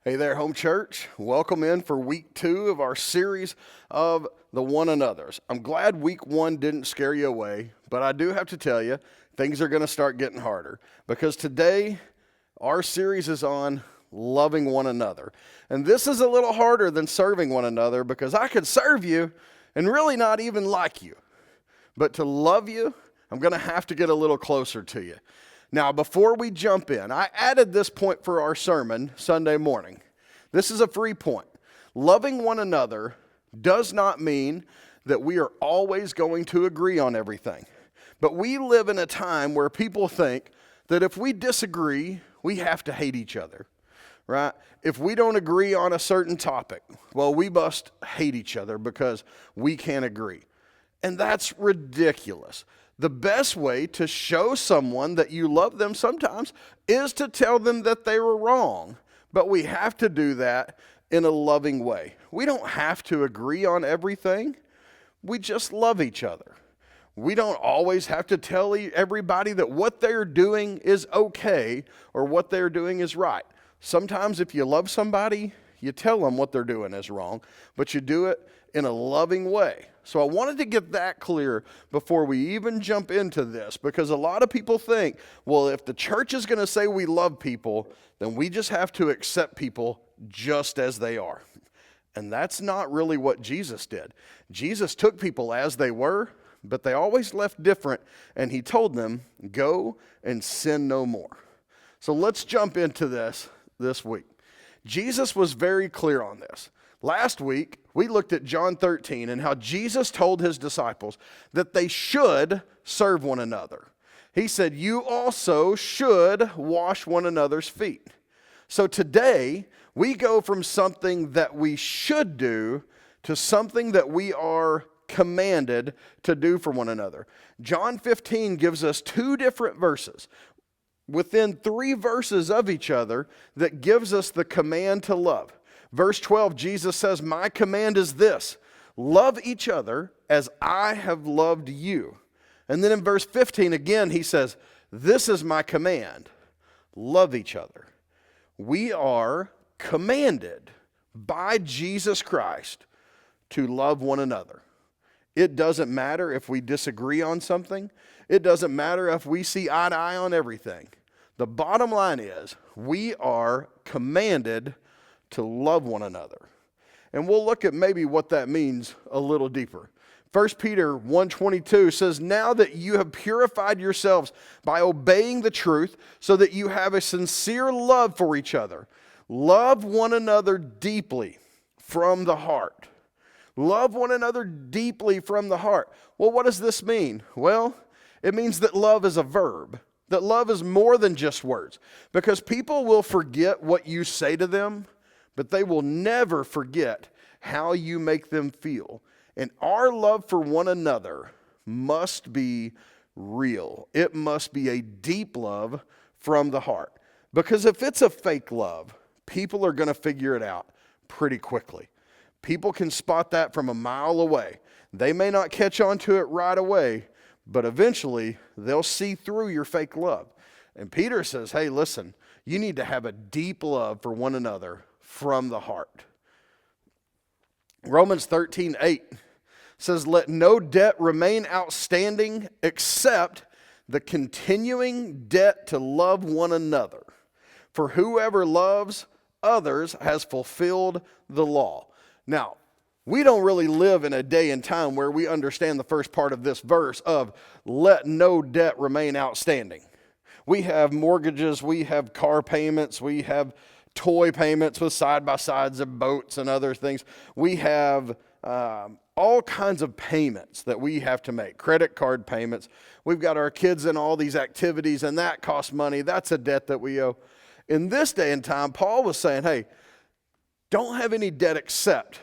Hey there, home church. Welcome in for week 2 of our series of the one another's. I'm glad week 1 didn't scare you away, but I do have to tell you, things are going to start getting harder because today our series is on loving one another. And this is a little harder than serving one another because I could serve you and really not even like you. But to love you, I'm going to have to get a little closer to you. Now, before we jump in, I added this point for our sermon Sunday morning. This is a free point. Loving one another does not mean that we are always going to agree on everything. But we live in a time where people think that if we disagree, we have to hate each other, right? If we don't agree on a certain topic, well, we must hate each other because we can't agree. And that's ridiculous. The best way to show someone that you love them sometimes is to tell them that they were wrong. But we have to do that in a loving way. We don't have to agree on everything. We just love each other. We don't always have to tell everybody that what they're doing is okay or what they're doing is right. Sometimes if you love somebody, you tell them what they're doing is wrong, but you do it in a loving way. So I wanted to get that clear before we even jump into this, because a lot of people think, well, if the church is going to say we love people, then we just have to accept people just as they are. And that's not really what Jesus did. Jesus took people as they were, but they always left different, and he told them, go and sin no more. So let's jump into this week. Jesus was very clear on this. Last week, we looked at John 13 and how Jesus told his disciples that they should serve one another. He said, you also should wash one another's feet. So today, we go from something that we should do to something that we are commanded to do for one another. John 15 gives us 2 different verses within 3 verses of each other that gives us the command to love. Verse 12, Jesus says, my command is this, love each other as I have loved you. And then in verse 15 again, he says, this is my command, love each other. We are commanded by Jesus Christ to love one another. It doesn't matter if we disagree on something. It doesn't matter if we see eye to eye on everything. The bottom line is we are commanded to love one another. And we'll look at maybe what that means a little deeper. 1 Peter 1:22 says, now that you have purified yourselves by obeying the truth so that you have a sincere love for each other, love one another deeply from the heart. Love one another deeply from the heart. Well, what does this mean? Well, it means that love is a verb. That love is more than just words. Because people will forget what you say to them, but they will never forget how you make them feel. And our love for one another must be real. It must be a deep love from the heart. Because if it's a fake love, people are going to figure it out pretty quickly. People can spot that from a mile away. They may not catch on to it right away, but eventually they'll see through your fake love. And Peter says, hey, listen, you need to have a deep love for one another from the heart. Romans 13:8 says, let no debt remain outstanding except the continuing debt to love one another. For whoever loves others has fulfilled the law. Now, we don't really live in a day and time where we understand the first part of this verse of let no debt remain outstanding. We have mortgages, we have car payments, we have toy payments with side-by-sides of boats and other things. We have all kinds of payments that we have to make, credit card payments. We've got our kids in all these activities, and that costs money. That's a debt that we owe. In this day and time, Paul was saying, hey, don't have any debt except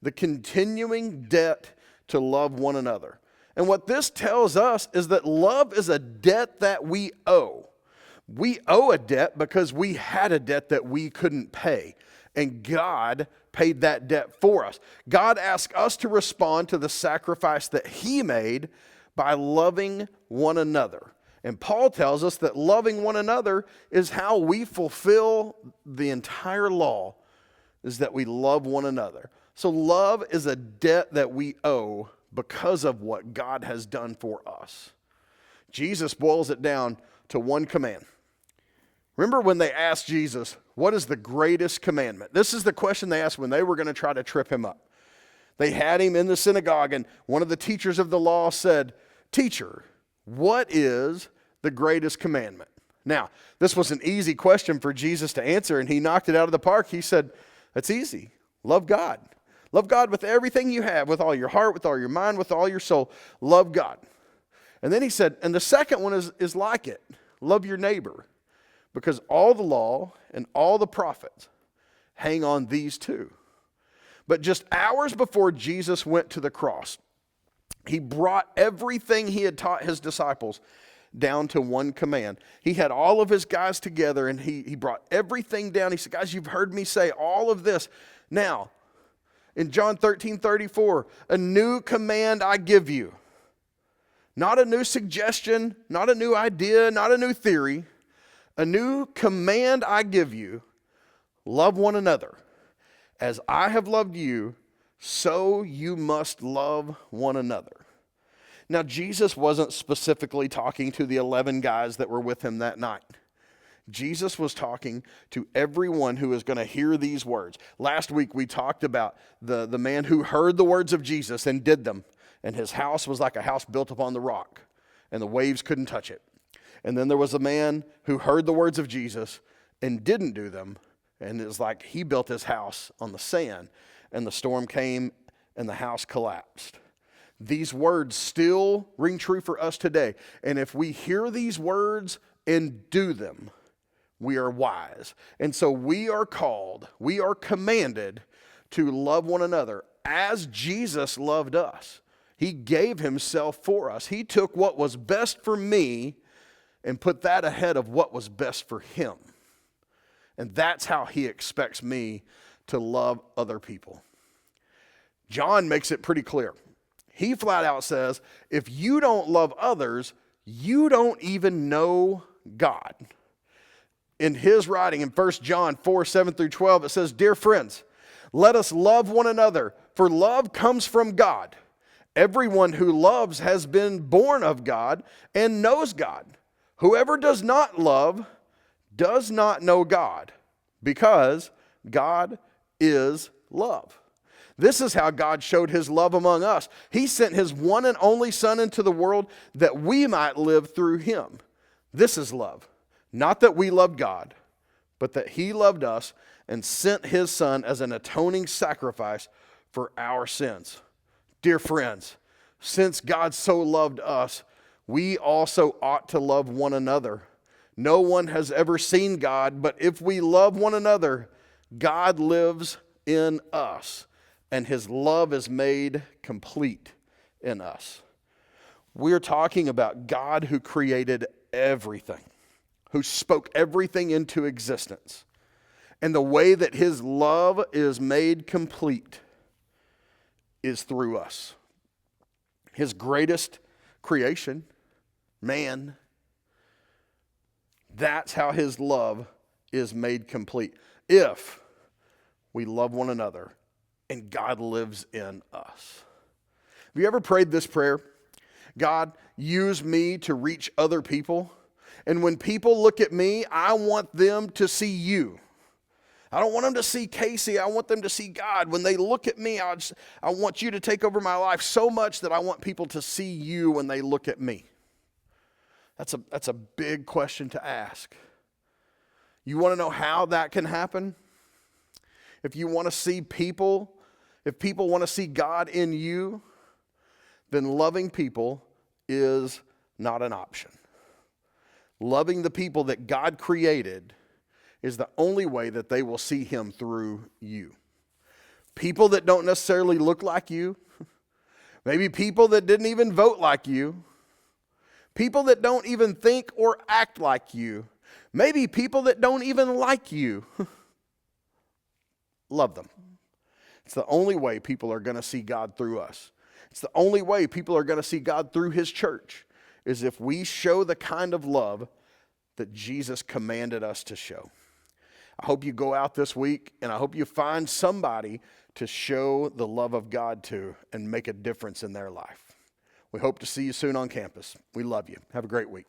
the continuing debt to love one another. And what this tells us is that love is a debt that we owe. We owe a debt because we had a debt that we couldn't pay. And God paid that debt for us. God asked us to respond to the sacrifice that he made by loving one another. And Paul tells us that loving one another is how we fulfill the entire law is that we love one another. So love is a debt that we owe because of what God has done for us. Jesus boils it down to one command. Remember when they asked Jesus, what is the greatest commandment? This is the question they asked when they were going to try to trip him up. They had him in the synagogue, and one of the teachers of the law said, "Teacher, what is the greatest commandment?" Now, this was an easy question for Jesus to answer, and he knocked it out of the park. He said, "That's easy. Love God. Love God with everything you have, with all your heart, with all your mind, with all your soul. Love God." And then he said, and the second one is like it. Love your neighbor. Because all the law and all the prophets hang on these two. But just hours before Jesus went to the cross, he brought everything he had taught his disciples down to one command. He had all of his guys together, and he brought everything down. He said, "Guys, you've heard me say all of this. Now, in John 13:34, a new command I give you." Not a new suggestion, not a new idea, not a new theory. A new command I give you: love one another. As I have loved you, so you must love one another. Now, Jesus wasn't specifically talking to the 11 guys that were with him that night. Jesus was talking to everyone who is going to hear these words. Last week we talked about the man who heard the words of Jesus and did them. And his house was like a house built upon the rock, and the waves couldn't touch it. And then there was a man who heard the words of Jesus and didn't do them. And it was like he built his house on the sand, and the storm came and the house collapsed. These words still ring true for us today. And if we hear these words and do them, we are wise. And so we are called, we are commanded to love one another as Jesus loved us. He gave himself for us. He took what was best for me and put that ahead of what was best for him. And that's how he expects me to love other people. John makes it pretty clear. He flat out says, if you don't love others, you don't even know God. In his writing in 1 John 4:7-12, it says, "Dear friends, let us love one another, for love comes from God. Everyone who loves has been born of God and knows God. Whoever does not love does not know God, because God is love." This is how God showed his love among us. He sent his one and only Son into the world that we might live through him. This is love. Not that we loved God, but that he loved us and sent his Son as an atoning sacrifice for our sins. Dear friends, since God so loved us, we also ought to love one another. No one has ever seen God, but if we love one another, God lives in us, and his love is made complete in us. We're talking about God who created everything, who spoke everything into existence. And the way that his love is made complete is through us. His greatest creation, man, that's how his love is made complete. If we love one another and God lives in us. Have you ever prayed this prayer? God, use me to reach other people. And when people look at me, I want them to see you. I don't want them to see Casey. I want them to see God. When they look at me, I want you to take over my life so much that I want people to see you when they look at me. That's a big question to ask. You want to know how that can happen? If you want to see people, if people want to see God in you, then loving people is not an option. Loving the people that God created is the only way that they will see him through you. People that don't necessarily look like you, maybe people that didn't even vote like you, people that don't even think or act like you, maybe people that don't even like you. Love them. It's the only way people are going to see God through us. It's the only way people are going to see God through his church, is if we show the kind of love that Jesus commanded us to show. I hope you go out this week, and I hope you find somebody to show the love of God to and make a difference in their life. We hope to see you soon on campus. We love you. Have a great week.